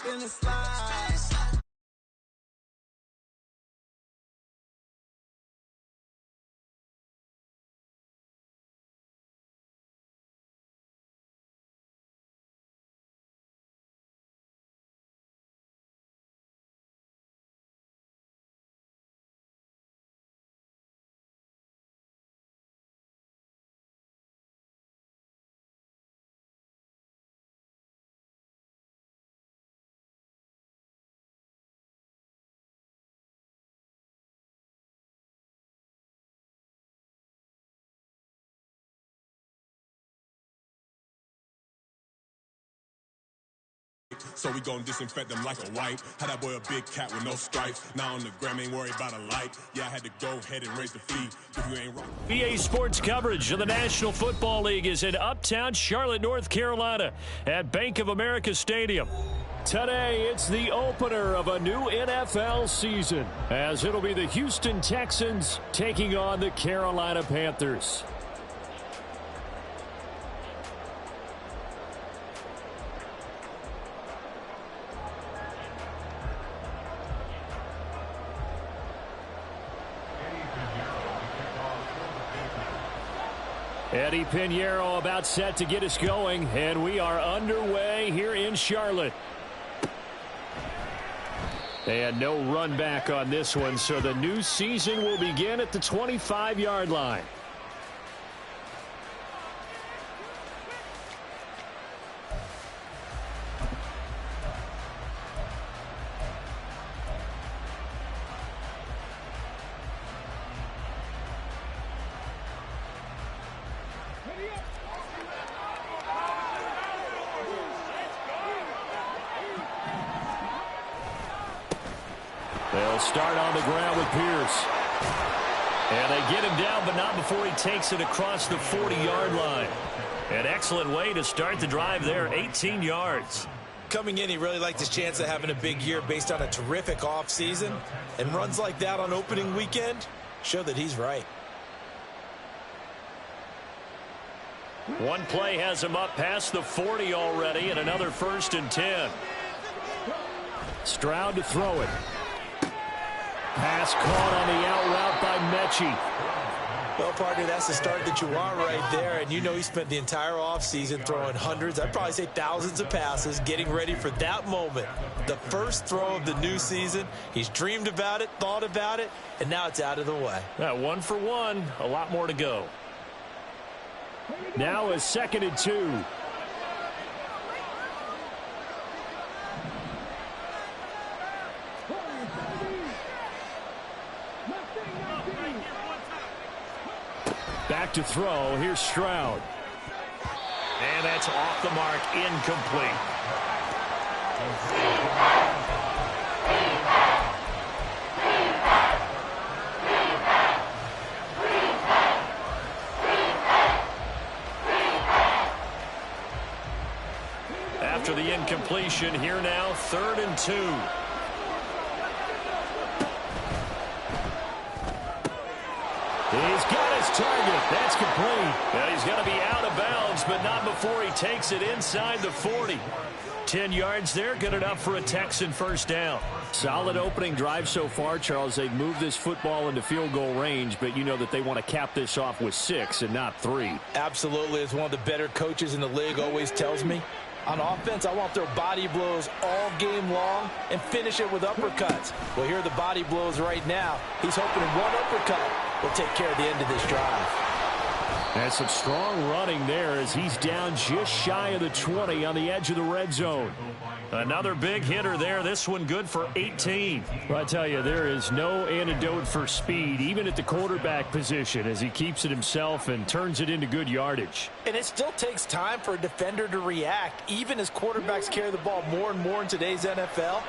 finna slide. So we gon' disinfect them like a wipe. Had that boy a big cat with no stripes. Now on the gram, ain't worried about a light. Yeah, I had to go ahead and raise the fee. If you ain't wrong. EA Sports coverage of the National Football League is in uptown Charlotte, North Carolina at Bank of America Stadium. Today, it's the opener of a new NFL season, as it'll be the Houston Texans taking on the Carolina Panthers. Eddie Pinheiro about set to get us going, and we are underway here in Charlotte. And no run back on this one, so the new season will begin at the 25-yard line. They'll start on the ground with Pierce. And they get him down, but not before he takes it across the 40-yard line. An excellent way to start the drive there, 18 yards. Coming in, he really liked his chance of having a big year based on a terrific offseason. And runs like that on opening weekend show that he's right. One play has him up past the 40 already, and another 1st and 10. Stroud to throw it. Pass caught on the out route by Mechie. Well, partner, that's the start that you want right there. And you know he spent the entire offseason throwing hundreds, I'd probably say thousands of passes, getting ready for that moment. The first throw of the new season. He's dreamed about it, thought about it, and now it's out of the way. 1 for 1, a lot more to go. Now a 2nd and 2. Back to throw. Here's Stroud. And that's off the mark, incomplete. After the incompletion, here now, 3rd and 2. He's got his target. That's complete. Well, he's going to be out of bounds, but not before he takes it inside the 40. 10 yards there, good enough for a Texan first down. Solid opening drive so far, Charles. They've moved this football into field goal range, but you know that they want to cap this off with 6 and not 3. Absolutely. As one of the better coaches in the league always tells me, on offense, I want their body blows all game long and finish it with uppercuts. Well, here are the body blows right now. He's hoping one uppercut will take care of the end of this drive. And some strong running there as he's down just shy of the 20 on the edge of the red zone. Another big hitter there. This one good for 18. Well, I tell you, there is no antidote for speed, even at the quarterback position, as he keeps it himself and turns it into good yardage. And it still takes time for a defender to react, even as quarterbacks carry the ball more and more in today's NFL.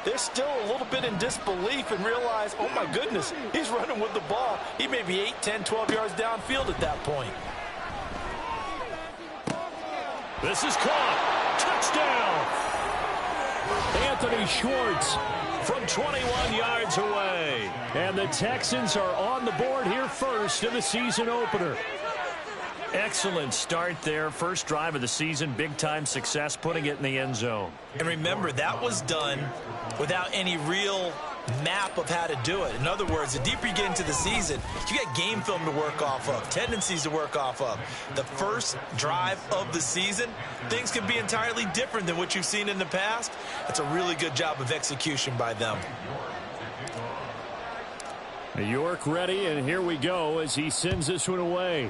They're still a little bit in disbelief and realize, oh my goodness, he's running with the ball. He may be 8, 10, 12 yards downfield at that point. This is caught. Touchdown. Anthony Schwartz from 21 yards away. And the Texans are on the board here first in the season opener. Excellent start there. First drive of the season. Big-time success putting it in the end zone. And remember, that was done without any real map of how to do it. In other words, the deeper you get into the season, you got game film to work off of, tendencies to work off of. The first drive of the season, things can be entirely different than what you've seen in the past. It's a really good job of execution by them. York ready, and here we go as he sends this one away.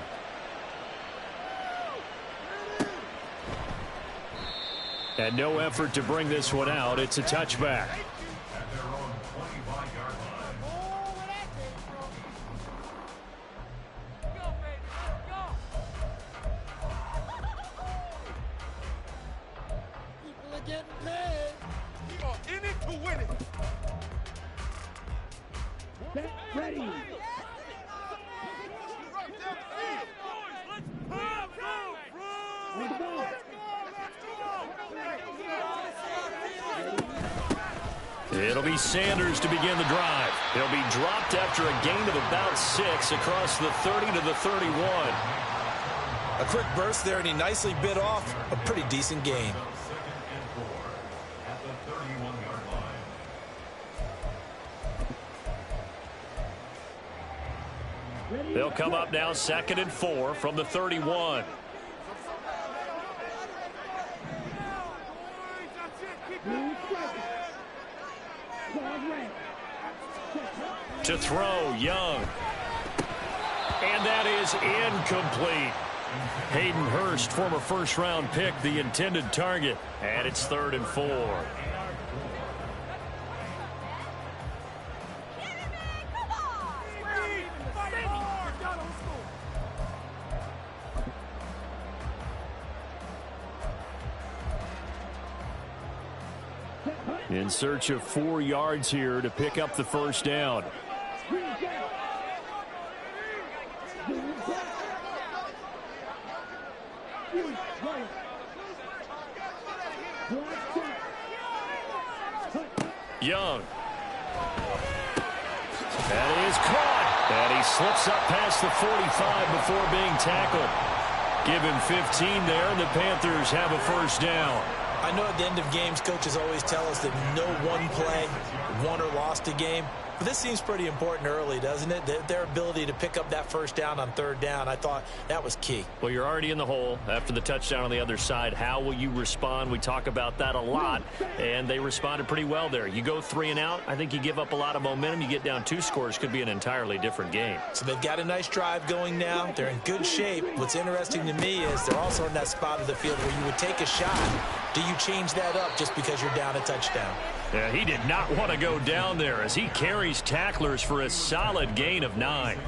And no effort to bring this one out. It's a touchback. It'll be Sanders to begin the drive. He'll be dropped after a gain of about 6 across the 30 to the 31. A quick burst there, and he nicely bit off a pretty decent gain. They'll come up now 2nd and 4 from the 31. To throw, Young. And that is incomplete. Hayden Hurst, former first-round pick, the intended target. And it's 3rd and 4. In search of 4 yards here to pick up the first down. Young. That is caught. And he slips up past the 45 before being tackled. Give him 15 there, and the Panthers have a first down. I know at the end of games, coaches always tell us that no one play won or lost a game. But this seems pretty important early, doesn't it? Their ability to pick up that first down on 3rd down, I thought that was key. Well, you're already in the hole after the touchdown on the other side. How will you respond? We talk about that a lot, and they responded pretty well there. You go 3 and out, I think you give up a lot of momentum. You get down 2 scores, could be an entirely different game. So they've got a nice drive going now. They're in good shape. What's interesting to me is they're also in that spot of the field where you would take a shot. Do you change that up just because you're down a touchdown? Yeah, he did not want to go down there as he carries tacklers for a solid gain of 9.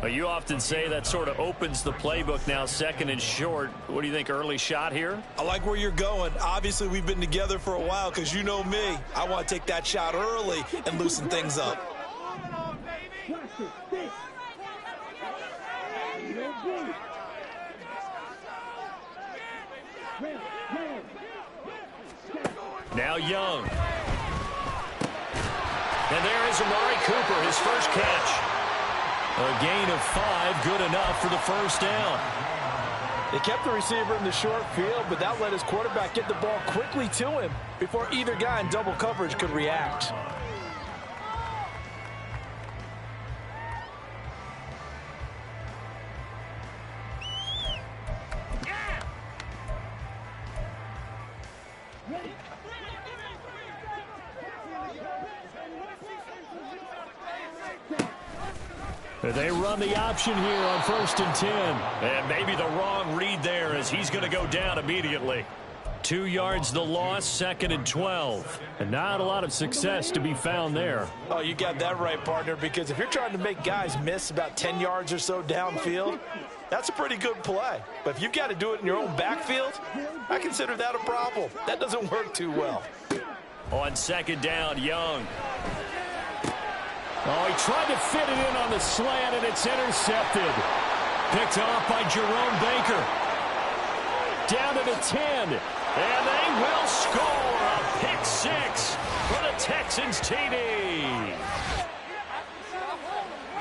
Well, you often say that sort of opens the playbook now, 2nd and short. What do you think, early shot here? I like where you're going. Obviously, we've been together for a while because you know me. I want to take that shot early and loosen things up. Now Young. And there is Amari Cooper, his first catch. A gain of 5, good enough for the first down. They kept the receiver in the short field, but that let his quarterback get the ball quickly to him before either guy in double coverage could react. They run the option here on 1st and 10. And maybe the wrong read there as he's going to go down immediately. 2 yards the loss, 2nd and 12. And not a lot of success to be found there. Oh, you got that right, partner, because if you're trying to make guys miss about 10 yards or so downfield, that's a pretty good play. But if you've got to do it in your own backfield, I consider that a problem. That doesn't work too well. On 2nd down, Young. Oh, he tried to fit it in on the slant, and it's intercepted. Picked off by Jerome Baker. Down to the 10. And they will score a pick 6 for the Texans TD.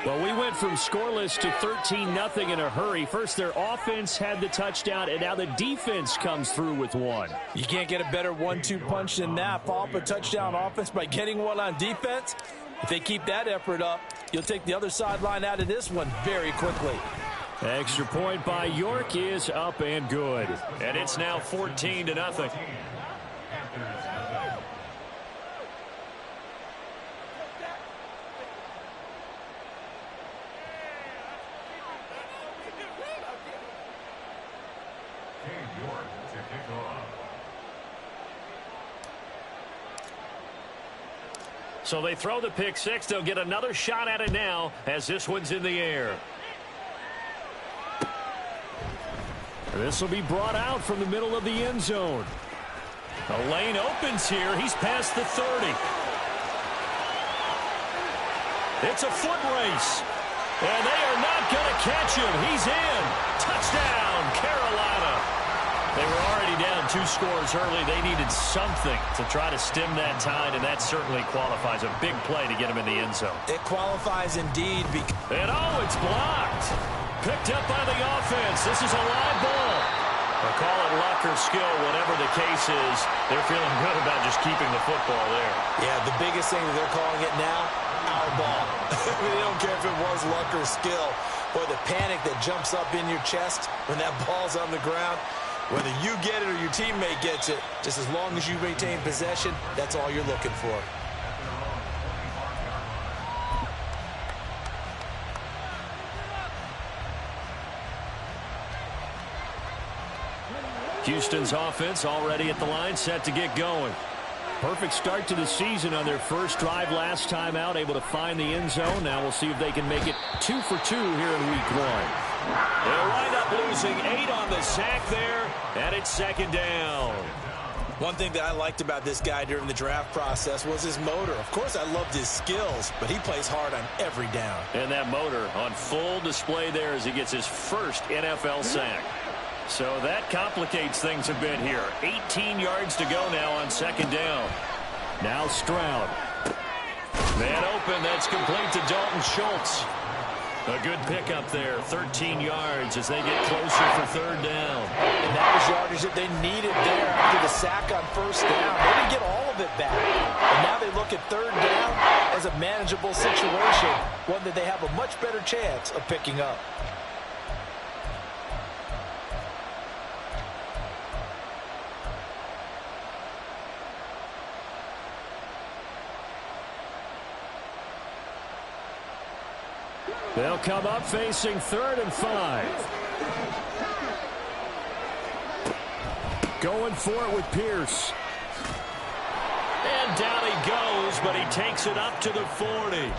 Well, we went from scoreless to 13-0 in a hurry. First, their offense had the touchdown, and now the defense comes through with one. You can't get a better 1-2 punch than that. Follow up a touchdown offense by getting one on defense. If they keep that effort up, you'll take the other sideline out of this one very quickly. Extra point by York is up and good. And it's now 14-0. So they throw the pick six. They'll get another shot at it now as this one's in the air. This will be brought out from the middle of the end zone. The lane opens here. He's past the 30. It's a foot race. And they are not going to catch him. He's in. Touchdown, Carolina. They were already down 2 scores early. They needed something to try to stem that tide, and that certainly qualifies. A big play to get him in the end zone. It qualifies indeed. And it's blocked. Picked up by the offense. This is a live ball. Or call it luck or skill, whatever the case is. They're feeling good about just keeping the football there. Yeah, the biggest thing that they're calling it now, our ball. They don't care if it was luck or skill. Or the panic that jumps up in your chest when that ball's on the ground. Whether you get it or your teammate gets it, just as long as you maintain possession, that's all you're looking for. Houston's offense already at the line, set to get going. Perfect start to the season on their first drive last time out, able to find the end zone. Now we'll see if they can make it 2 for 2 here in week 1. They'll wind up losing 8 on the sack there, and it's second down. One thing that I liked about this guy during the draft process was his motor. Of course, I loved his skills, but he plays hard on every down. And that motor on full display there as he gets his first NFL sack. So that complicates things a bit here. 18 yards to go now on second down. Now Stroud. Man open, that's complete to Dalton Schultz. A good pickup there, 13 yards as they get closer for third down. And that was yardage that they needed there after the sack on first down. They didn't get all of it back. And now they look at third down as a manageable situation, one that they have a much better chance of picking up. They'll come up facing 3rd and 5. Going for it with Pierce. And down he goes, but he takes it up to the 40.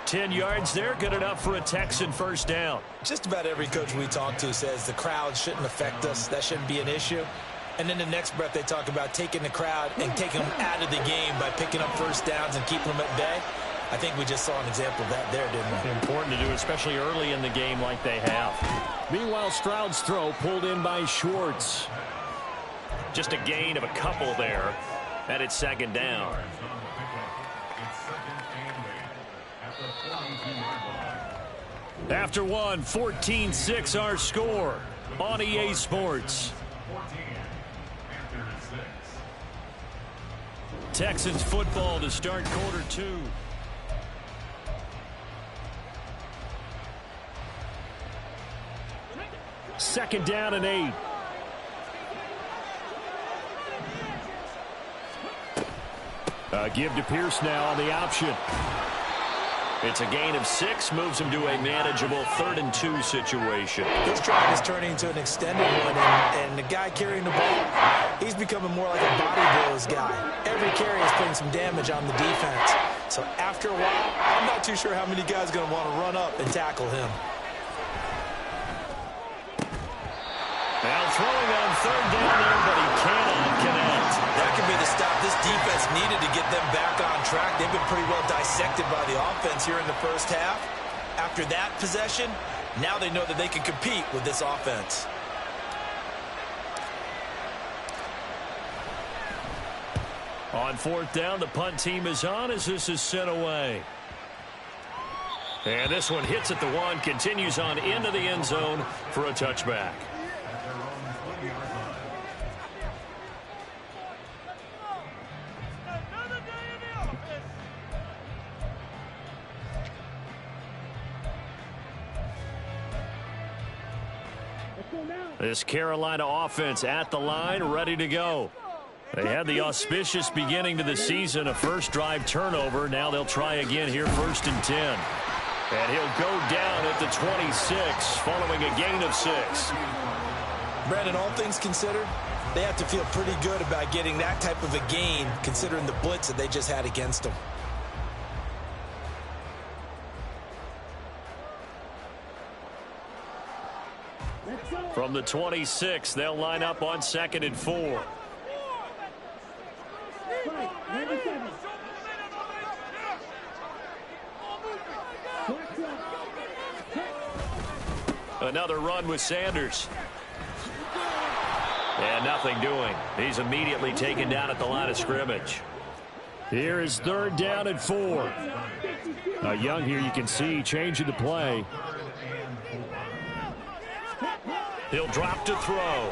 10 yards there, good enough for a Texan first down. Just about every coach we talk to says the crowd shouldn't affect us. That shouldn't be an issue. And then the next breath they talk about taking the crowd and taking them out of the game by picking up first downs and keeping them at bay. I think we just saw an example of that there, didn't we? Important to do, especially early in the game like they have. Meanwhile, Stroud's throw pulled in by Schwartz. Just a gain of a couple there. And it's second down. After one, 14-6 our score on EA Sports. Texans football to start quarter 2. Second down and 8. Give to Pierce now on the option. It's a gain of 6, moves him to a manageable 3rd and 2 situation. This drive is turning into an extended one, and the guy carrying the ball, he's becoming more like a body blows guy. Every carry is putting some damage on the defense. So after a while, I'm not too sure how many guys are going to want to run up and tackle him. Now throwing on 3rd down there, but he cannot connect. That could be the stop this defense needed to get them back on track. They've been pretty well dissected by the offense here in the first half. After that possession, now they know that they can compete with this offense. On 4th down, the punt team is on as this is sent away. And this one hits at the 1, continues on into the end zone for a touchback. This Carolina offense at the line, ready to go. They had the auspicious beginning to the season, a first drive turnover. Now they'll try again here, 1st and 10. And he'll go down at the 26 following a gain of 6. Brandon, all things considered, they have to feel pretty good about getting that type of a gain considering the blitz that they just had against them. From the 26, they'll line up on 2nd and 4. Another run with Sanders. And nothing doing. He's immediately taken down at the line of scrimmage. Here is 3rd down and 4. Young here, you can see changing the play. He'll drop to throw.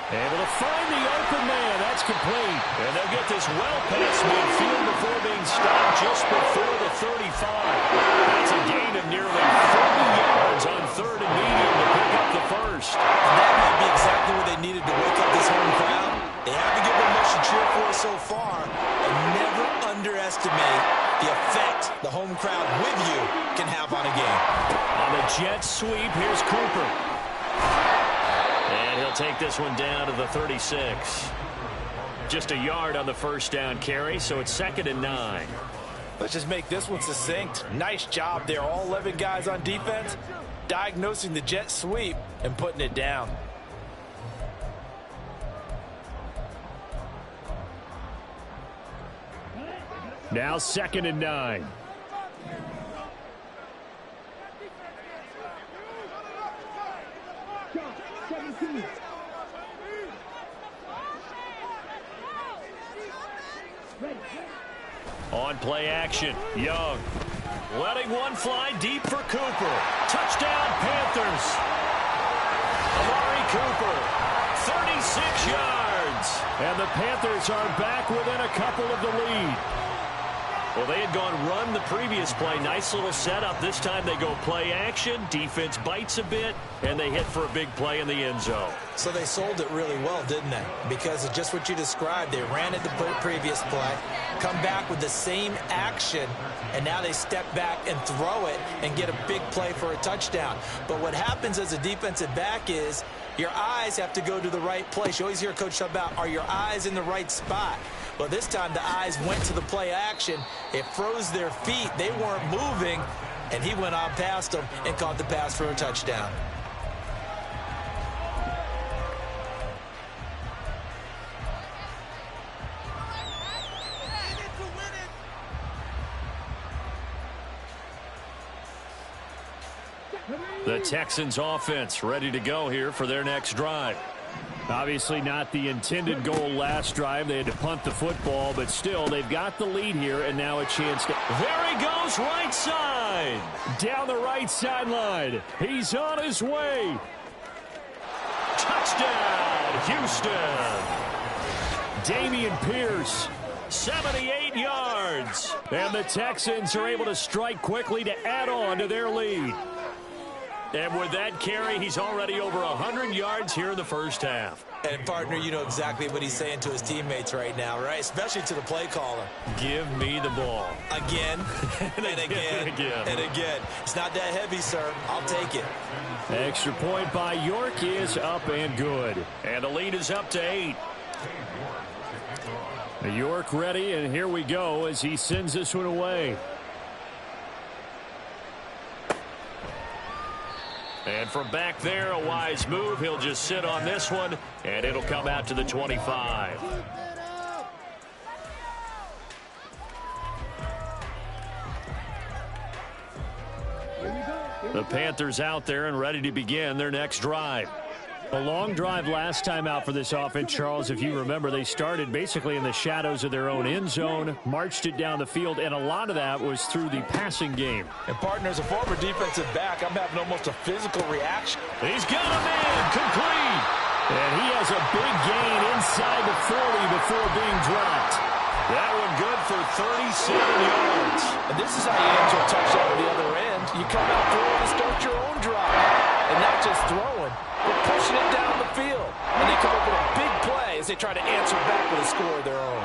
Able to find the open man. That's complete. And they'll get this well past midfield before being stopped just before the 35. That's a gain of nearly 40 yards on 3rd and medium to pick up the first. And that might be exactly what they needed to wake up this home crowd. They haven't given them much to cheer for so far. And never underestimate the effect the home crowd with you can have on a game. On the jet sweep, here's Cooper. And he'll take this one down to the 36. Just a yard on the first down carry, so it's 2nd and 9. Let's just make this one succinct. Nice job there, all 11 guys on defense, diagnosing the jet sweep and putting it down. Now 2nd and 9. On play action, Young. Letting one fly deep for Cooper. Touchdown, Panthers. Amari Cooper, 36 yards. And the Panthers are back within a couple of the lead. Well, they had gone run the previous play. Nice little setup. This time they go play action. Defense bites a bit, and they hit for a big play in the end zone. So they sold it really well, didn't they? Because of just what you described. They ran it the previous play, come back with the same action, and now they step back and throw it and get a big play for a touchdown. But what happens as a defensive back is your eyes have to go to the right place. You always hear Coach talk about, are your eyes in the right spot? Well, this time the eyes went to the play action. It froze their feet. They weren't moving, and he went on past them and caught the pass for a touchdown. The Texans offense ready to go here for their next drive. Obviously not the intended goal last drive. They had to punt the football, but still they've got the lead here, and now a chance to... There he goes, right side. Down the right sideline. He's on his way. Touchdown, Houston. Dameon Pierce. 78 yards. And the Texans are able to strike quickly to add on to their lead. And with that carry, he's already over 100 yards here in the first half. And, partner, you know exactly what he's saying to his teammates right now, right? Especially to the play caller. Give me the ball. Again, and again, and again. It's not that heavy, sir. I'll take it. Extra point by York is up and good. And the lead is up to 8. York ready, and here we go as he sends this one away. And from back there, a wise move. He'll just sit on this one, and it'll come out to the 25. The Panthers out there and ready to begin their next drive. A long drive last time out for this offense, Charles. If you remember, they started basically in the shadows of their own end zone, marched it down the field, and a lot of that was through the passing game. And partner, as a former defensive back, I'm having almost a physical reaction. He's got a man complete. And he has a big gain inside the 40 before being dropped. That one good for 37 yards. And this is how you answer a touchdown at the other end. You come out throwing and start your own drive. And not just throwing, but pushing it down the field. And they come up with a big play as they try to answer back with a score of their own.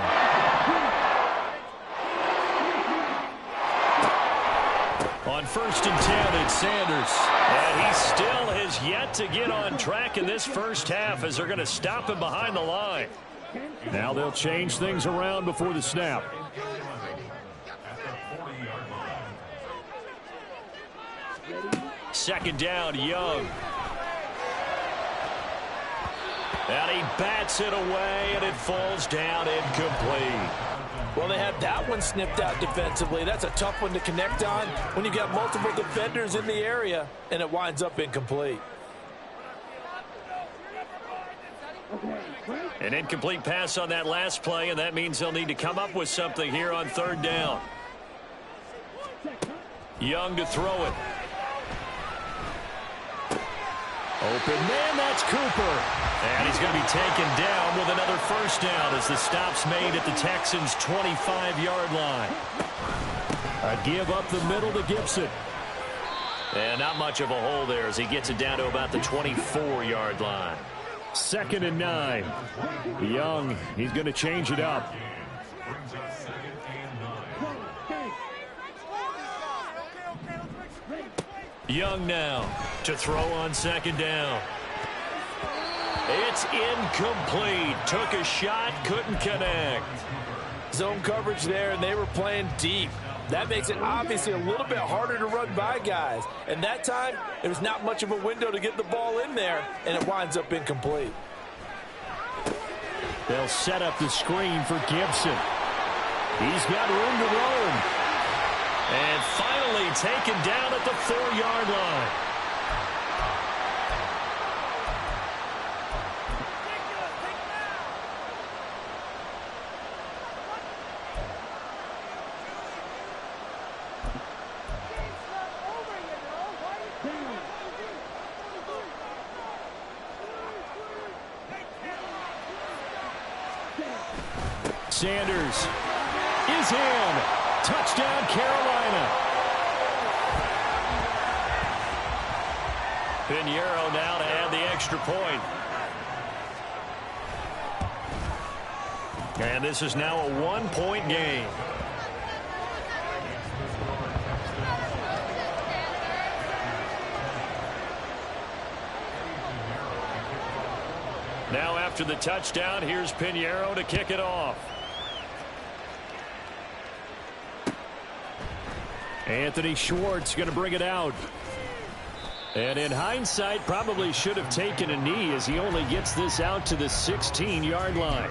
On 1st and 10, it's Sanders. And he still has yet to get on track in this first half as they're going to stop him behind the line. Now they'll change things around before the snap. Second down, Young. And he bats it away, and it falls down incomplete. Well, they had that one snipped out defensively. That's a tough one to connect on when you've got multiple defenders in the area, and it winds up incomplete. An incomplete pass on that last play, and that means they'll need to come up with something here on 3rd down. Young to throw it. Open man, that's Cooper. And he's going to be taken down with another first down as the stop's made at the Texans' 25-yard line. A give up the middle to Gibson. And not much of a hole there as he gets it down to about the 24-yard line. 2nd and 9. Young, he's going to change it up. Young now to throw on 2nd down. It's incomplete. Took a shot, couldn't connect. Zone coverage there, and they were playing deep. That makes it obviously a little bit harder to run by guys. And that time, there was not much of a window to get the ball in there, and it winds up incomplete. They'll set up the screen for Gibson. He's got room to roam. And finally taken down at the 4-yard line. Sanders is in. Touchdown, Carolina. Pinheiro now to add the extra point. And this is now a 1-point game. Now after the touchdown, here's Pinheiro to kick it off. Anthony Schwartz going to bring it out. And in hindsight, probably should have taken a knee as he only gets this out to the 16-yard line.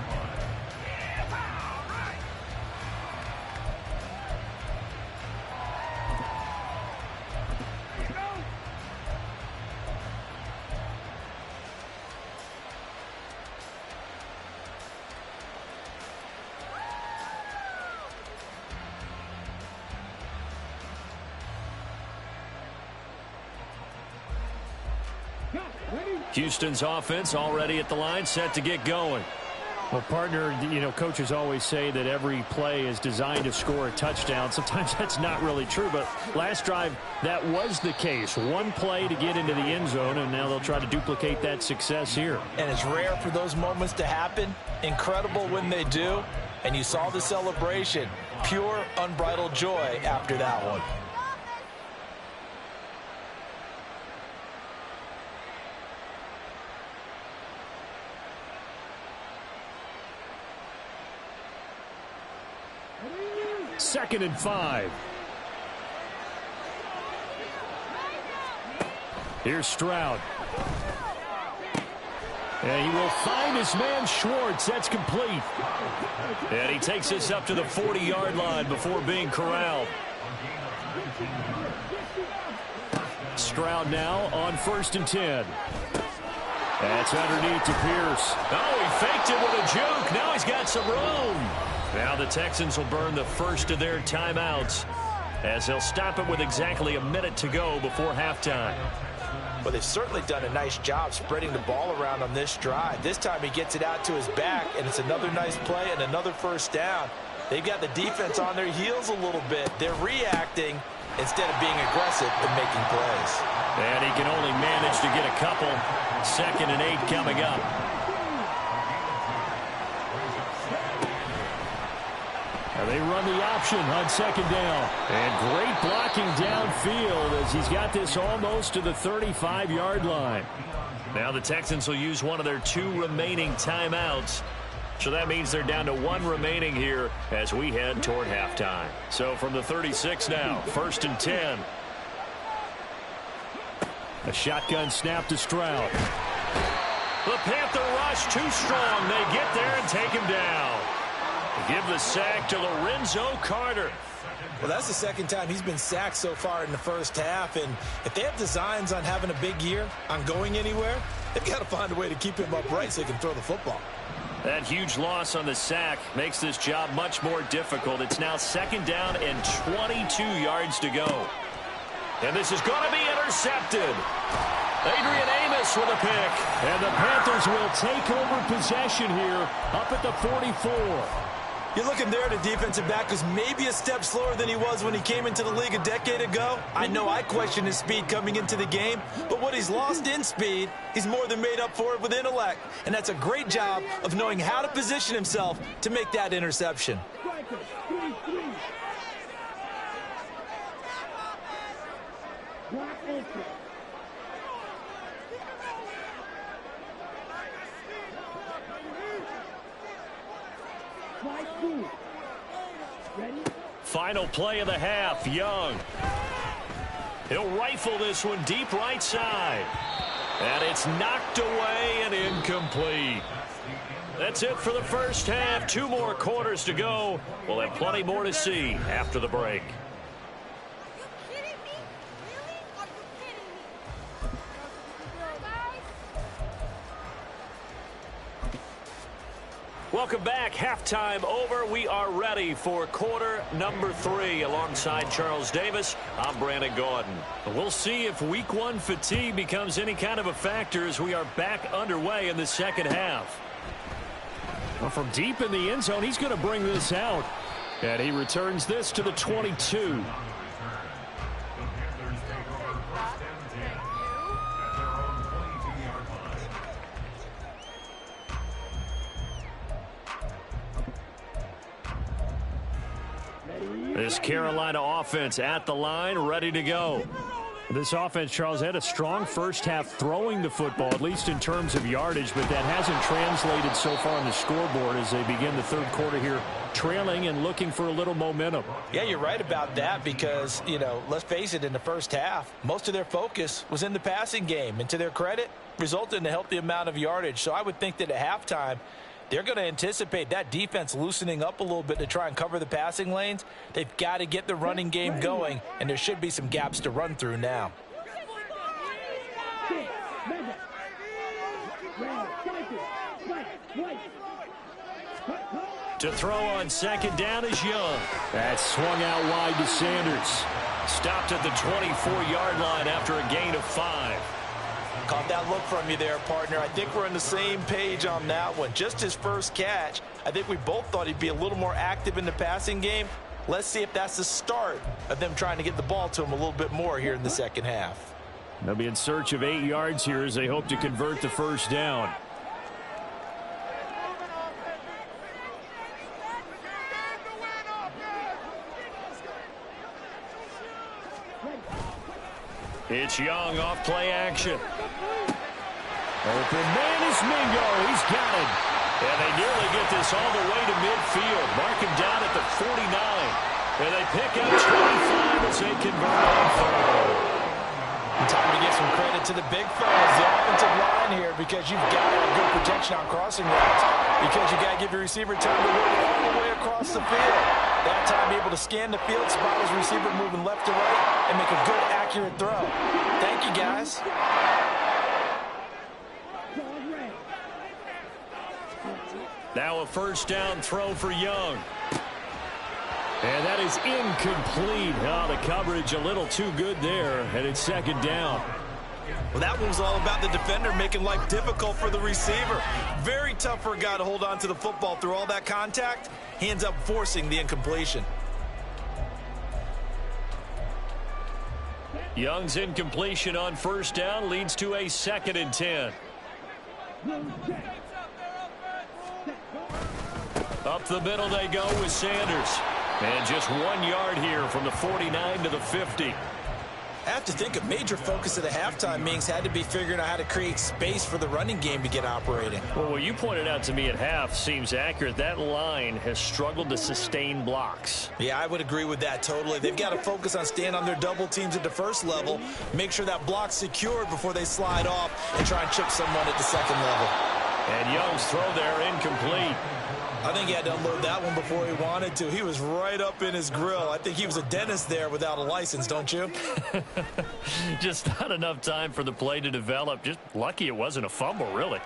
Houston's offense already at the line, set to get going. Well, partner, you know, coaches always say that every play is designed to score a touchdown. Sometimes that's not really true, but last drive, that was the case. One play to get into the end zone, and now they'll try to duplicate that success here. And it's rare for those moments to happen. Incredible when they do. And you saw the celebration. Pure, unbridled joy after that one. Second and 5. Here's Stroud. And he will find his man Schwartz. That's complete. And he takes this up to the 40-yard line before being corralled. Stroud now on 1st and 10. That's underneath to Pierce. Oh, he faked it with a juke. Now he's got some room. Now the Texans will burn the first of their timeouts as they'll stop it with exactly a minute to go before halftime. Well, they've certainly done a nice job spreading the ball around on this drive. This time he gets it out to his back, and it's another nice play and another first down. They've got the defense on their heels a little bit. They're reacting instead of being aggressive and making plays. And he can only manage to get a couple. 2nd and 8 coming up. Now they run the option on 2nd down. And great blocking downfield as he's got this almost to the 35-yard line. Now the Texans will use one of their 2 remaining timeouts. So that means they're down to 1 remaining here as we head toward halftime. So from the 36 now, 1st and 10. A shotgun snap to Stroud. The Panther rush too strong. They get there and take him down. Give the sack to Lorenzo Carter. Well, that's the 2nd time he's been sacked so far in the first half. And if they have designs on having a big year, on going anywhere, they've got to find a way to keep him upright so he can throw the football. That huge loss on the sack makes this job much more difficult. It's now 2nd down and 22 yards to go. And this is going to be intercepted. Adrian Amos with a pick. And the Panthers will take over possession here up at the 44. You're looking there at a defensive back who's maybe a step slower than he was when he came into the league a decade ago. I know I questioned his speed coming into the game, but what he's lost in speed, he's more than made up for it with intellect. And that's a great job of knowing how to position himself to make that interception. Final play of the half, Young. He'll rifle this one deep right side. And it's knocked away and incomplete. That's it for the first half. 2 more quarters to go. We'll have plenty more to see after the break. Welcome back. Halftime over. We are ready for quarter number 3. Alongside Charles Davis, I'm Brandon Gordon. We'll see if week 1 fatigue becomes any kind of a factor as we are back underway in the second half. Well, from deep in the end zone, he's going to bring this out. And he returns this to the 22. This Carolina offense at the line, ready to go. This offense, Charles, had a strong first half throwing the football, at least in terms of yardage, but that hasn't translated so far on the scoreboard as they begin the 3rd quarter here, trailing and looking for a little momentum. Yeah, you're right about that because, let's face it, in the first half, most of their focus was in the passing game. And to their credit, resulted in a healthy amount of yardage. So I would think that at halftime, they're going to anticipate that defense loosening up a little bit to try and cover the passing lanes. They've got to get the running game going, and there should be some gaps to run through now. To throw on 2nd down is Young. That swung out wide to Sanders. Stopped at the 24-yard line after a gain of 5. Caught that look from you there, partner. I think we're on the same page on that one. Just his first catch. I think we both thought he'd be a little more active in the passing game. Let's see if that's the start of them trying to get the ball to him a little bit more here in the second half. They'll be in search of 8 yards here as they hope to convert the first down. It's Young off play action. Open man is Mingo. He's got it. And they nearly get this all the way to midfield. Mark him down at the 49. And they pick up 25 as they convert on 3rd. Time to give some credit to the big fellas, the offensive line here, because you've got to have good protection on crossing routes, because you got to give your receiver time to work all the way across the field. That time, be able to scan the field, spot his receiver moving left to right, and make a good, accurate throw. Thank you, guys. Now a first down throw for Young. And that is incomplete. Oh, the coverage a little too good there, and it's second down. Well, that one was all about the defender making life difficult for the receiver. Very tough for a guy to hold on to the football through all that contact. He ends up forcing the incompletion. Young's incompletion on first down leads to a 2nd and 10. Up the middle they go with Sanders. And just 1 yard here from the 49 to the 50. I have to think a major focus of the halftime meetings had to be figuring out how to create space for the running game to get operating. Well, what you pointed out to me at half seems accurate. That line has struggled to sustain blocks. Yeah, I would agree with that totally. They've got to focus on staying on their double teams at the first level, make sure that block's secured before they slide off and try and chip someone at the second level. And Young's throw there incomplete. I think he had to unload that one before he wanted to. He was right up in his grill. I think he was a dentist there without a license, don't you? Just not enough time for the play to develop. Just lucky it wasn't a fumble, really.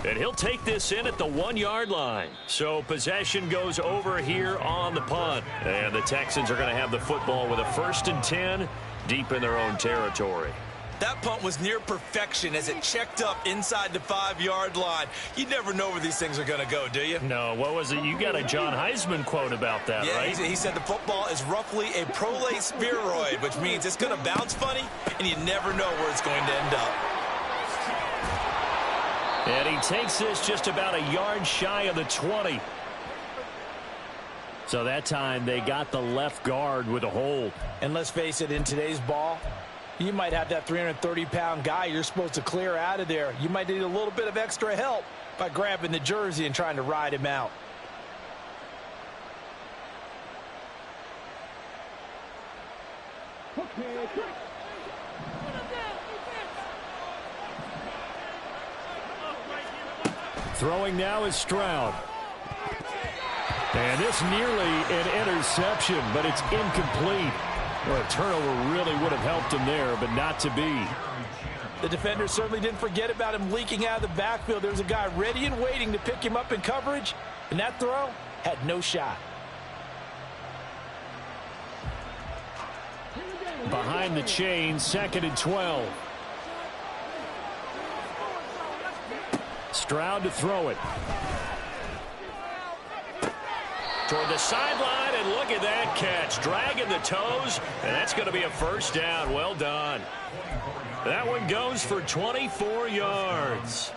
And he'll take this in at the 1 yard line. So possession goes over here on the punt. And the Texans are going to have the football with a 1st and 10 deep in their own territory. That punt was near perfection as it checked up inside the 5 yard line. You never know where these things are going to go, do you? No, what was it? You got a John Heisman quote about that, yeah, right? He said the football is roughly a prolate spheroid, which means it's going to bounce funny, and you never know where it's going to end up. And he takes this just about a yard shy of the 20. So that time they got the left guard with a hold. And let's face it, in today's ball, you might have that 330-pound guy you're supposed to clear out of there. You might need a little bit of extra help by grabbing the jersey and trying to ride him out. Throwing now is Stroud. And this nearly an interception, but it's incomplete. Well, a turnover really would have helped him there, but not to be. The defender certainly didn't forget about him leaking out of the backfield. There's a guy ready and waiting to pick him up in coverage, and that throw had no shot. Behind the chain, 2nd and 12. Stroud to throw it. Toward the sideline, and look at that catch. Dragging the toes, and that's going to be a first down. Well done. That one goes for 24 yards.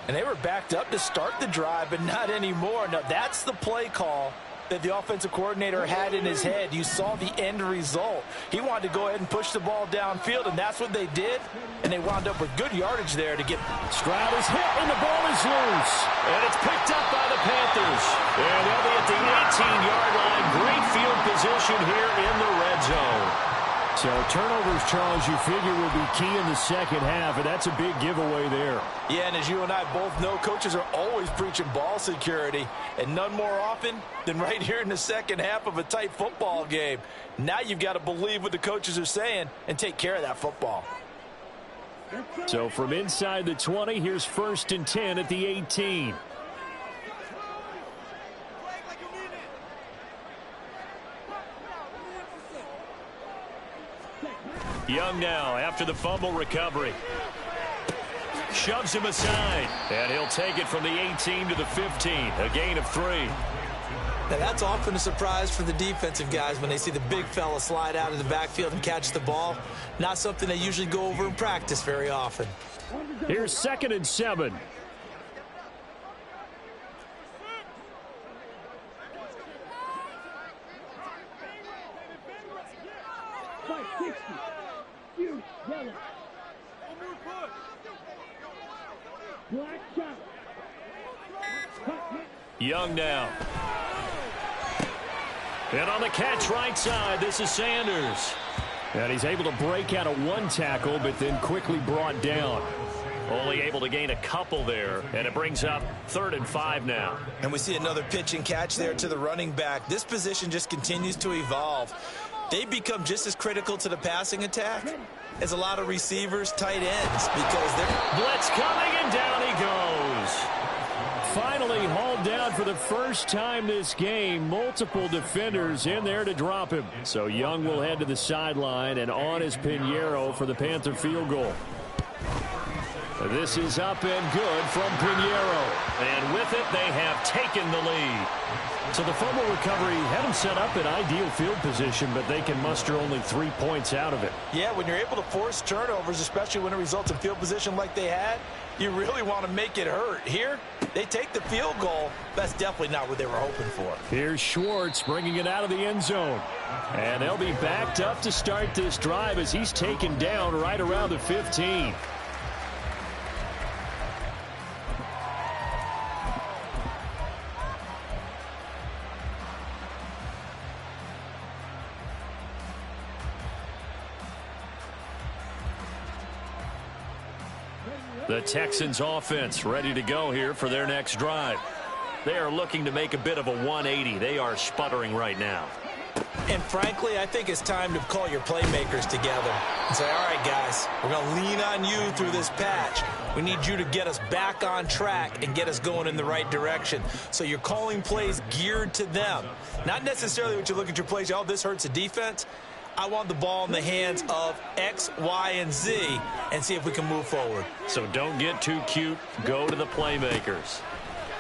And they were backed up to start the drive, but not anymore. Now, that's the play call that the offensive coordinator had in his head. You saw the end result. He wanted to go ahead and push the ball downfield, and that's what they did. And they wound up with good yardage there to get. Stroud is hit, and the ball is loose. And it's picked up by the Panthers. And they'll be at the 18-yard line. Great field position here in the red zone. So turnovers, Charles, you figure will be key in the second half, and that's a big giveaway there. Yeah, and as you and I both know, coaches are always preaching ball security, and none more often than right here in the second half of a tight football game. Now you've got to believe what the coaches are saying and take care of that football. So from inside the 20, here's 1st and 10 at the 18. Young now after the fumble recovery. Shoves him aside. And he'll take it from the 18 to the 15. A gain of 3. Now that's often a surprise for the defensive guys when they see the big fella slide out of the backfield and catch the ball. Not something they usually go over in practice very often. Here's 2nd and 7. Young now. And on the catch right side, this is Sanders. And he's able to break out of one tackle, but then quickly brought down. Only able to gain a couple there, and it brings up 3rd and 5 now. And we see another pitch and catch there to the running back. This position just continues to evolve. They become just as critical to the passing attack as a lot of receivers, tight ends, because they're... Blitz coming, and down he goes. finally hauled down for the first time this game. Multiple defenders in there to drop him. So Young will head to the sideline, and on is Pinheiro for the Panther field goal. This is up and good from Pinheiro. And with it, they have taken the lead. So the fumble recovery had them set up in ideal field position, but they can muster only 3 points out of it. Yeah, when you're able to force turnovers, especially when it results in field position like they had, you really want to make it hurt. Here, they take the field goal. That's definitely not what they were hoping for. Here's Schwartz bringing it out of the end zone. And they'll be backed up to start this drive as he's taken down right around the 15. The Texans offense ready to go here for their next drive. They are looking to make a bit of a 180. They are sputtering right now. And frankly, I think it's time to call your playmakers together and say, all right, guys, we're going to lean on you through this patch. We need you to get us back on track and get us going in the right direction. So you're calling plays geared to them. Not necessarily what you look at your plays, oh, this hurts the defense. I want the ball in the hands of X, Y, and Z and see if we can move forward. So don't get too cute. Go to the playmakers.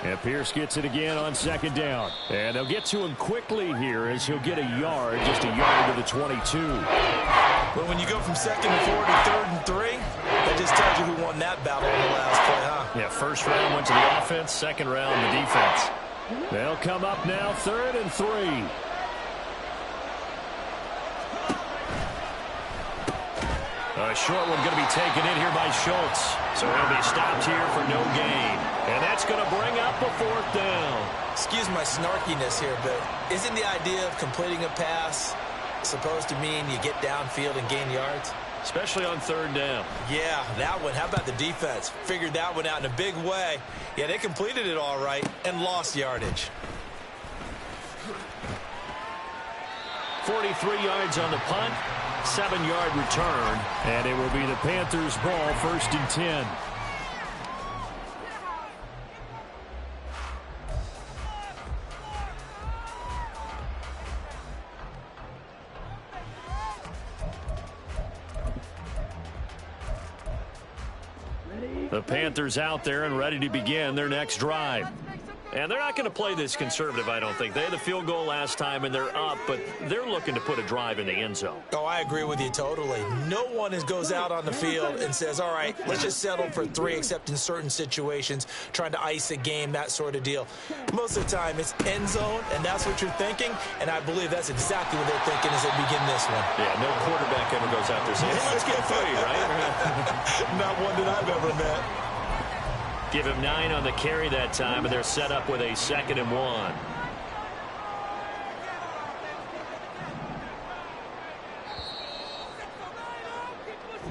And Pierce gets it again on second down. And they'll get to him quickly here as he'll get a yard, just a yard to the 22. But when you go from second and 4 to third and 3, that just tells you who won that battle in the last play, huh? Yeah, first round went to the offense, second round the defense. They'll come up now, 3rd and 3. A short one going to be taken in here by Schultz. So he'll be stopped here for no gain. And that's going to bring up a 4th down. Excuse my snarkiness here, but isn't the idea of completing a pass supposed to mean you get downfield and gain yards? Especially on 3rd down. Yeah, that one. How about the defense? Figured that one out in a big way. Yeah, they completed it all right and lost yardage. 43 yards on the punt. 7-yard return, and it will be the Panthers' ball, 1st and 10. The Panthers out there and ready to begin their next drive. And they're not going to play this conservative, I don't think. They had the field goal last time, and they're up, but they're looking to put a drive in the end zone. Oh, I agree with you totally. No one goes out on the field and says, all right, let's just settle for 3, except in certain situations, trying to ice a game, that sort of deal. Most of the time, it's end zone, and that's what you're thinking, and I believe that's exactly what they're thinking as they begin this one. Yeah, no quarterback ever goes out there saying, hey, let's get 3, right? Not one that I've ever met. Give him 9 on the carry that time, and they're set up with a 2nd and 1.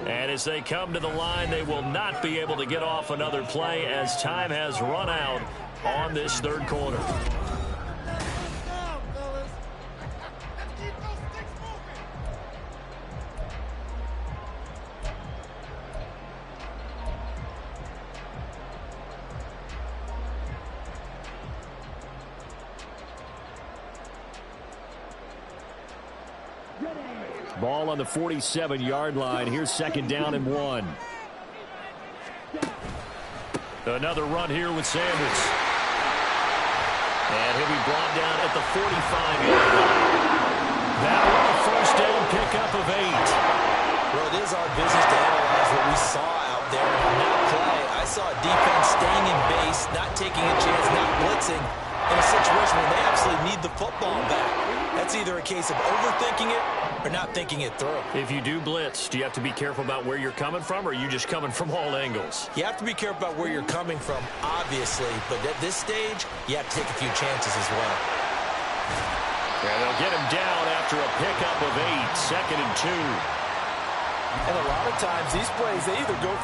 And as they come to the line, they will not be able to get off another play as time has run out on this 3rd quarter. Ball on the 47-yard line. Here's 2nd down and 1. Another run here with Sanders. And he'll be brought down at the 45-yard line. That was a 1st down pickup of 8. Well, it is our business to analyze what we saw out there. And on that play, I saw a defense staying in base, not taking a chance, not blitzing, in a situation where they absolutely need the football back. That's either a case of overthinking it or not thinking it through. If you do blitz, do you have to be careful about where you're coming from, or are you just coming from all angles? You have to be careful about where you're coming from, obviously, but at this stage, you have to take a few chances as well. And they'll get him down after a pickup of 8, 2nd and 2. And a lot of times, these plays, they either go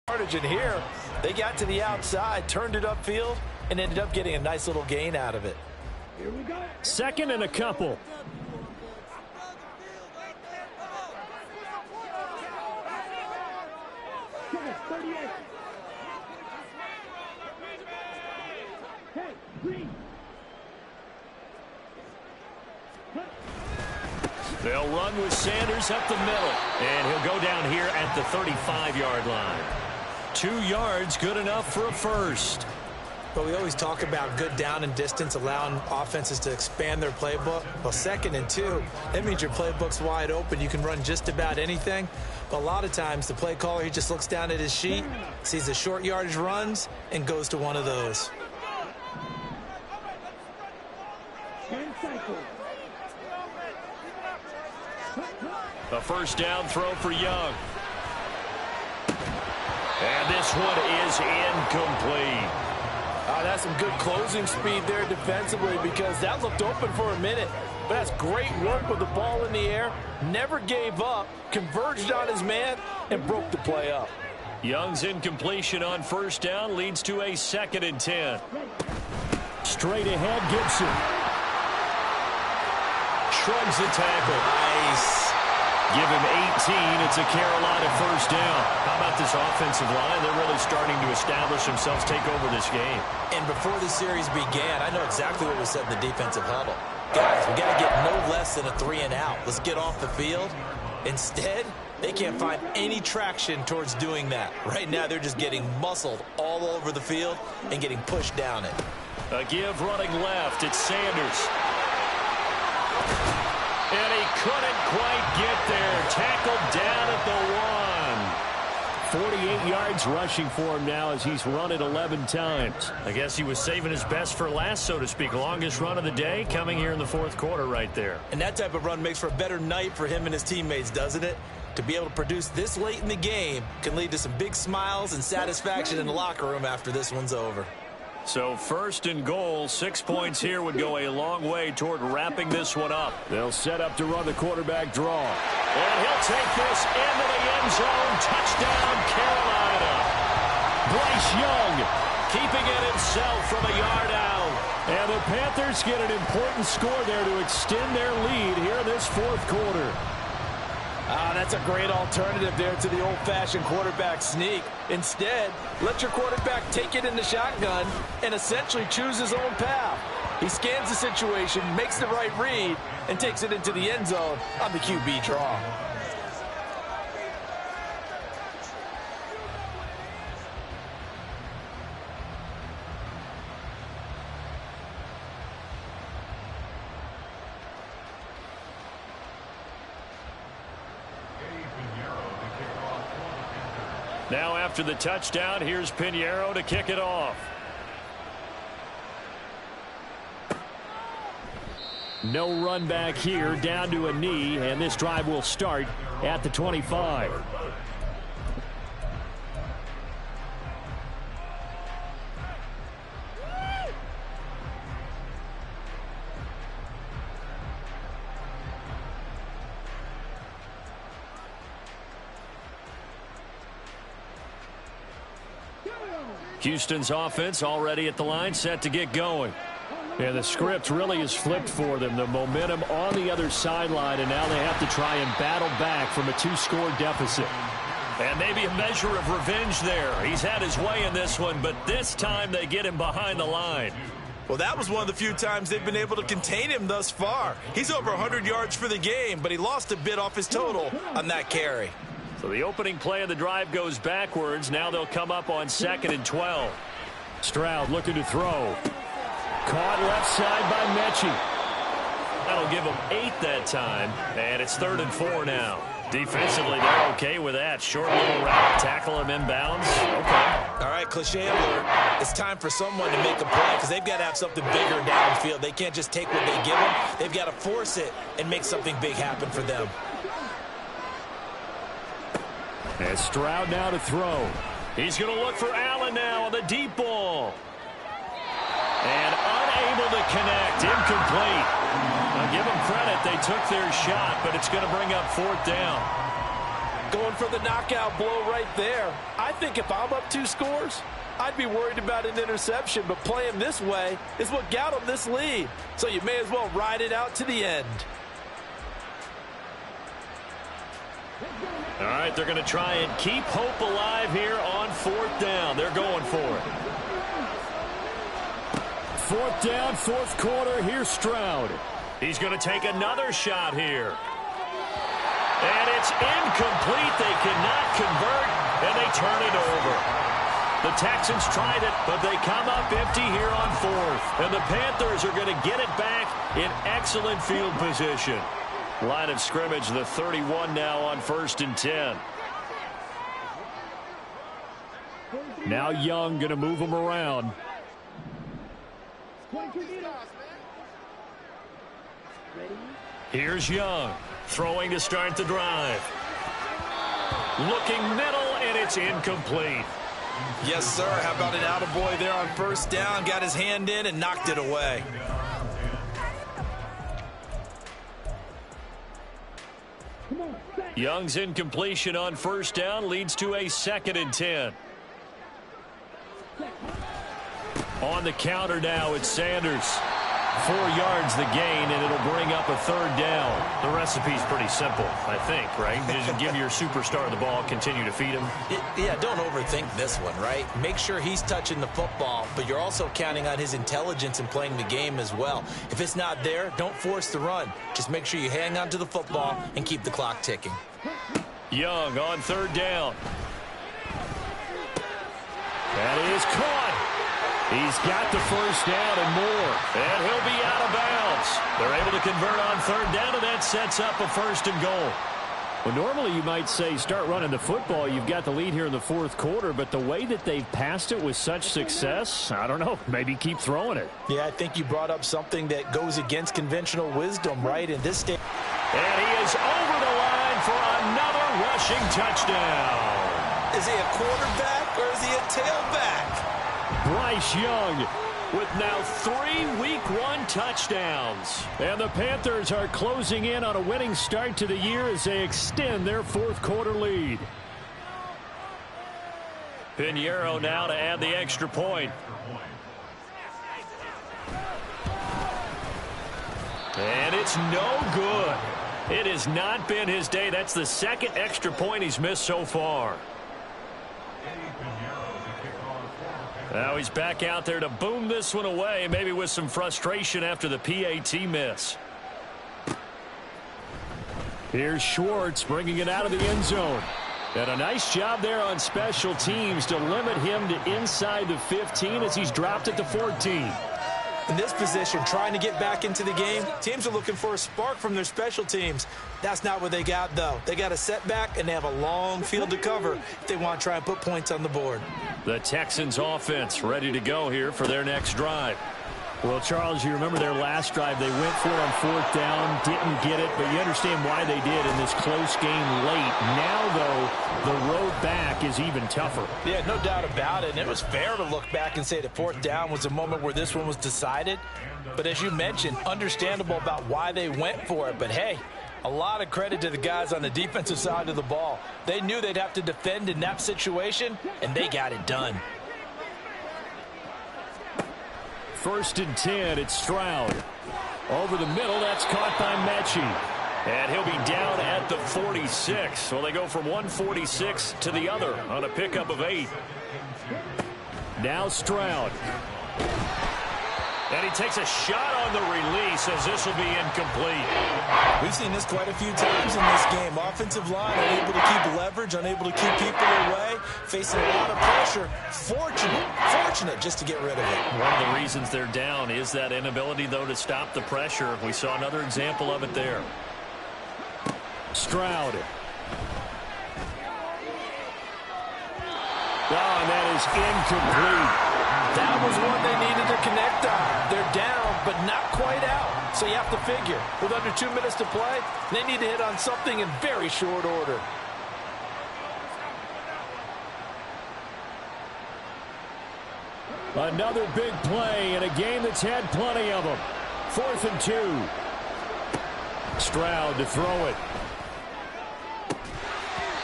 for yardage, and here, they got to the outside, turned it upfield, and ended up getting a nice little gain out of it. 2nd and a couple. They'll run with Sanders up the middle. And he'll go down here at the 35-yard line. 2 yards, good enough for a first. But we always talk about good down and distance, allowing offenses to expand their playbook. Well, 2nd and 2, that means your playbook's wide open. You can run just about anything. But a lot of times, the play caller, he just looks down at his sheet, sees the short yardage runs, and goes to one of those. A first down throw for Young. And this one is incomplete. That's some good closing speed there defensively, because that looked open for a minute. But that's great work with the ball in the air. Never gave up, converged on his man, and broke the play up. Young's incompletion on first down leads to a 2nd and 10. Straight ahead, Gibson. Shrugs the tackle. Nice. Give him 18. It's a Carolina first down. How about this offensive line? They're really starting to establish themselves, take over this game. And before the series began, I know exactly what was said in the defensive huddle. Guys, we got to get no less than a 3 and out. Let's get off the field. Instead, they can't find any traction towards doing that. Right now, they're just getting muscled all over the field and getting pushed down it. A give running left. It's Sanders. And he couldn't quite get there. Tackled down at the 1. 48 yards rushing for him now as he's run it 11 times. I guess he was saving his best for last, so to speak. Longest run of the day coming here in the 4th quarter right there. And that type of run makes for a better night for him and his teammates, doesn't it? To be able to produce this late in the game can lead to some big smiles and satisfaction in the locker room after this one's over. So 1st and goal, 6 points here would go a long way toward wrapping this one up. They'll set up to run the quarterback draw. And he'll take this into the end zone. Touchdown, Carolina. Bryce Young keeping it himself from a yard out. And the Panthers get an important score there to extend their lead here in this 4th quarter. That's a great alternative there to the old-fashioned quarterback sneak. Instead, let your quarterback take it in the shotgun and essentially choose his own path. He scans the situation, makes the right read, and takes it into the end zone on the QB draw. Now after the touchdown, here's Pinheiro to kick it off. No run back here, down to a knee, and this drive will start at the 25. Houston's offense already at the line, set to get going. And the script really is flipped for them. The momentum on the other sideline, and now they have to try and battle back from a 2-score deficit. And maybe a measure of revenge there. He's had his way in this one, but this time they get him behind the line. Well, that was one of the few times they've been able to contain him thus far. He's over 100 yards for the game, but he lost a bit off his total on that carry. So the opening play of the drive goes backwards. Now they'll come up on 2nd and 12. Stroud looking to throw. Caught left side by Mechie. That'll give them 8 that time, and it's 3rd and 4 now. Defensively, they're okay with that. Short little route, tackle him inbounds. Okay. All right, cliche alert. It's time for someone to make a play because they've got to have something bigger downfield. They can't just take what they give them. They've got to force it and make something big happen for them. And Stroud now to throw. He's going to look for Allen now on the deep ball. And unable to connect. Incomplete. Now give them credit. They took their shot, but it's going to bring up 4th down. Going for the knockout blow right there. I think if I'm up 2 scores, I'd be worried about an interception, but playing this way is what got them this lead. So you may as well ride it out to the end. All right, they're going to try and keep hope alive here on 4th down. They're going for it. 4th down, 4th quarter. Here's Stroud. He's going to take another shot here. And it's incomplete. They cannot convert, and they turn it over. The Texans tried it, but they come up empty here on fourth. And the Panthers are going to get it back in excellent field position. Line of scrimmage, the 31 now on 1st and 10. Now Young going to move them around. Here's Young, throwing to start the drive. Looking middle, and it's incomplete. Yes, sir. How about an attaboy there on 1st down? Got his hand in and knocked it away. Young's incompletion on 1st down leads to a 2nd and 10. On the counter now, it's Sanders. 4 yards the gain, and it'll bring up a 3rd down. The recipe's pretty simple, I think, right? Just give your superstar the ball, continue to feed him. Yeah, don't overthink this one, right? Make sure he's touching the football, but you're also counting on his intelligence in playing the game as well. If it's not there, don't force the run. Just make sure you hang on to the football and keep the clock ticking. Young on 3rd down. That is caught. He's got the 1st down and more. And he'll be out of bounds. They're able to convert on 3rd down, and that sets up a 1st and goal. Well, normally you might say start running the football. You've got the lead here in the 4th quarter, but the way that they've passed it with such success, I don't know, maybe keep throwing it. Yeah, I think you brought up something that goes against conventional wisdom, right? In this state. And he is over the line for another rushing touchdown. Is he a quarterback or is he a tailback? Bryce Young with now 3 Week 1 touchdowns. And the Panthers are closing in on a winning start to the year as they extend their 4th quarter lead. Pinheiro now to add the extra point. And it's no good. It has not been his day. That's the 2nd extra point he's missed so far. Now he's back out there to boom this one away, maybe with some frustration after the PAT miss. Here's Schwartz bringing it out of the end zone. And a nice job there on special teams to limit him to inside the 15 as he's dropped at the 14. In this position, trying to get back into the game, teams are looking for a spark from their special teams. That's not what they got, though. They got a setback, and they have a long field to cover if they want to try and put points on the board. The Texans offense ready to go here for their next drive. Well, Charles, you remember their last drive. They went for it on 4th down, didn't get it, but you understand why they did in this close game late. Now, though, the road back is even tougher. Yeah, no doubt about it. And it was fair to look back and say the 4th down was a moment where this one was decided. But as you mentioned, understandable about why they went for it. But, hey, a lot of credit to the guys on the defensive side of the ball. They knew they'd have to defend in that situation, and they got it done. 1st and 10, it's Stroud. Over the middle, that's caught by Mechie. And he'll be down at the 46. So they go from 146 to the other on a pickup of 8. Now Stroud. And he takes a shot on the release as this will be incomplete. We've seen this quite a few times in this game. Offensive line unable to keep leverage, unable to keep people away, facing a lot of pressure. Fortunate just to get rid of it. One of the reasons they're down is that inability, though, to stop the pressure. We saw another example of it there. Stroud. Oh, and that is incomplete. That was one they needed to connect on. They're down, but not quite out. So you have to figure, with under 2 minutes to play, they need to hit on something in very short order. Another big play in a game that's had plenty of them. 4th and 2. Stroud to throw it.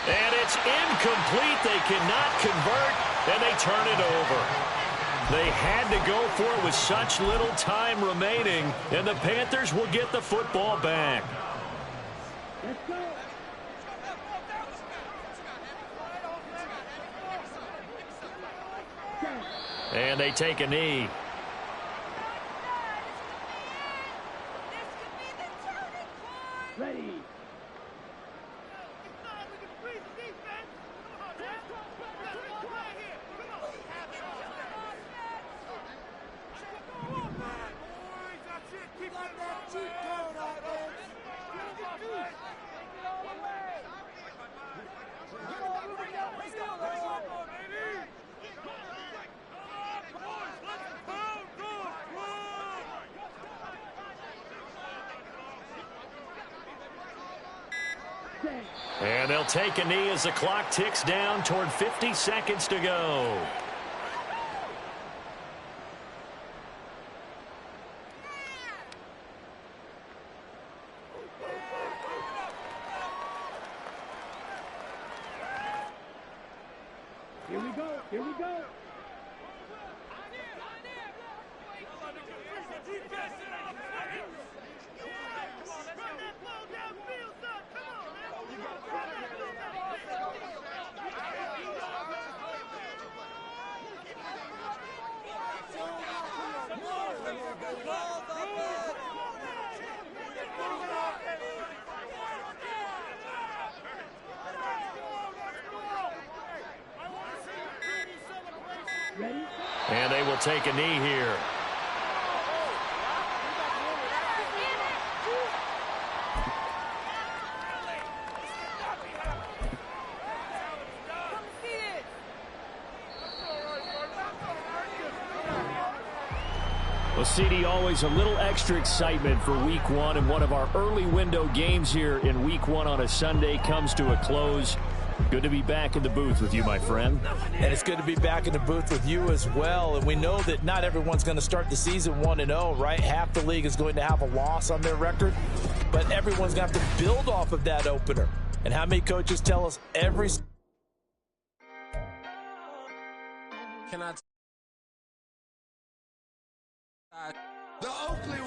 And it's incomplete. They cannot convert, and they turn it over. They had to go for it with such little time remaining, and the Panthers will get the football back. And they take a knee. And they'll take a knee as the clock ticks down toward 50 seconds to go. Here we go. Here we go. And they will take a knee here. Well, CD, always a little extra excitement for Week 1, and one of our early window games here in Week 1 on a Sunday comes to a close. Good to be back in the booth with you, my friend. And it's good to be back in the booth with you as well. And we know that not everyone's going to start the season 1-0, right? Half the league is going to have a loss on their record, but everyone's going to have to build off of that opener. And how many coaches tell us every... The Oakley